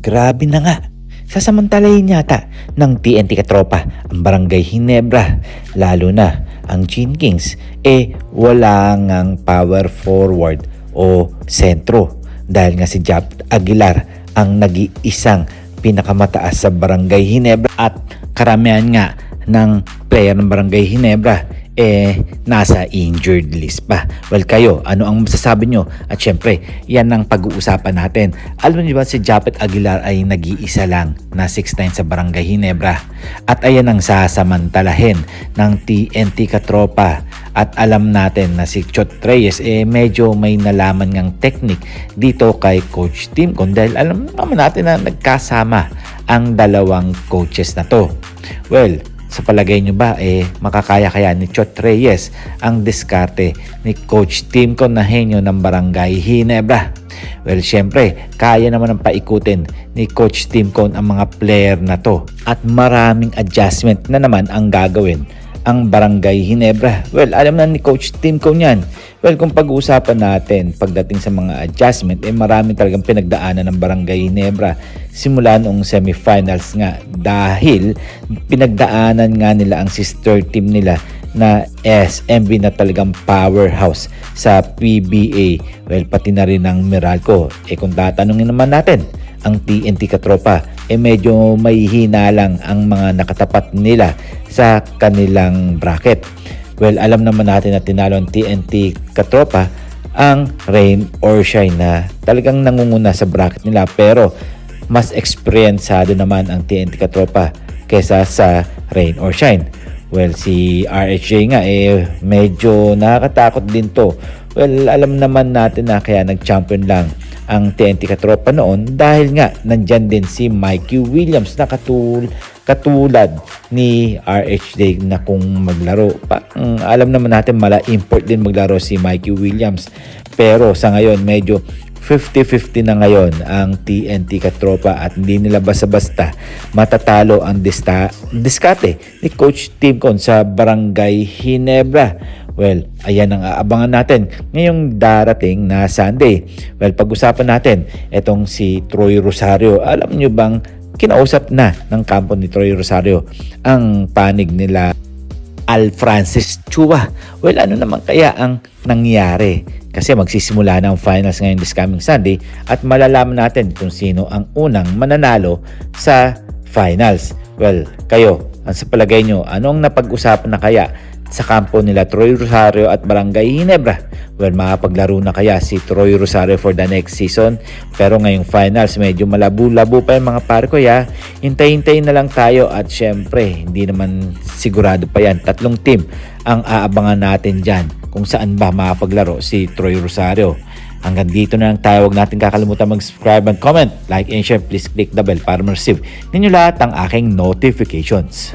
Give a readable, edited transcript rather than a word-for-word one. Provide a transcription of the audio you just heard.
Grabe na nga. Sasamantalahin yata ng TNT Katropa ang Barangay Hinebra, lalo na ang Gene Kings, wala ngang power forward o sentro dahil nga si Jap Aguilar ang nag-iisang pinakamataas sa Barangay Hinebra at karamihan nga ng player ng Barangay Hinebra nasa injured list pa. Well, kayo, ano ang masasabi nyo? At syempre, yan ang pag-uusapan natin. Alam niyo ba si Japet Aguilar ay nag-iisa lang na 6'9" sa Barangay Hinebra. At ayan ang sasamantalahin ng TNT Katropa. At alam natin na si Chot Reyes medyo may nalaman ngang technique dito kay Coach Tim Con dahil alam naman natin na nagkasama ang dalawang coaches na to. Well, sa palagay nyo ba, makakaya kaya ni Chot Reyes ang diskarte ni Coach Tim Con na henyo ng Barangay Hinebra? Well, syempre, kaya naman ang paikutin ni Coach Tim Con ang mga player na to at maraming adjustment na naman ang gagawin ang Barangay Hinebra. Well, alam na ni Coach Tim Con yan. Well, kung pag-uusapan natin pagdating sa mga adjustment, marami talagang pinagdaanan ng Barangay Hinebra simula noong semifinals nga dahil pinagdaanan nga nila ang sister team nila na SMB na talagang powerhouse sa PBA. Well, pati na rin ang Meralco. Kung tatanungin naman natin, ang TNT Katropa, medyo may hina lang ang mga nakatapat nila sa kanilang bracket. Well, alam naman natin na tinalo ang TNT Katropa ang Rain or Shine na talagang nangunguna sa bracket nila pero mas experiencado naman ang TNT Katropa kesa sa Rain or Shine. Well, si RHJ nga medyo nakakatakot din to. Well, alam naman natin na kaya nag-champion lang ang TNT Katropa noon dahil nga nandyan din si Mikey Williams na katulad ni RHJ na kung maglaro. Alam naman natin import din maglaro si Mikey Williams. Pero sa ngayon medyo 50-50 na ngayon ang TNT Katropa at hindi nila basta-basta matatalo ang diskarte ni Coach Tim Con sa Barangay Hinebra. Well, ayan ang aabangan natin ngayong darating na Sunday. Well, pag-usapan natin itong si Troy Rosario. Alam nyo bang kinausap na ng kampo ni Troy Rosario ang panig nila Al Francis Chua? Well, ano naman kaya ang nangyari? Kasi magsisimula na ang finals ngayon this coming Sunday at malalaman natin kung sino ang unang mananalo sa finals. Well, kayo, sa palagay nyo, anong napag-usapan na kaya sa kampo nila Troy Rosario at Barangay Hinebra? Well, makapaglaro na kaya si Troy Rosario for the next season? Pero ngayong finals, medyo malabo-labo pa yung mga pare ko. Hintay-hintay na lang tayo at syempre, hindi naman sigurado pa yan. 3 team ang aabangan natin dyan kung saan ba makapaglaro si Troy Rosario. Hanggang dito na lang tayo. Huwag natin kakalimutan mag-subscribe and comment, like and share. Please click the bell para ma-receive ninyo lahat ang aking notifications.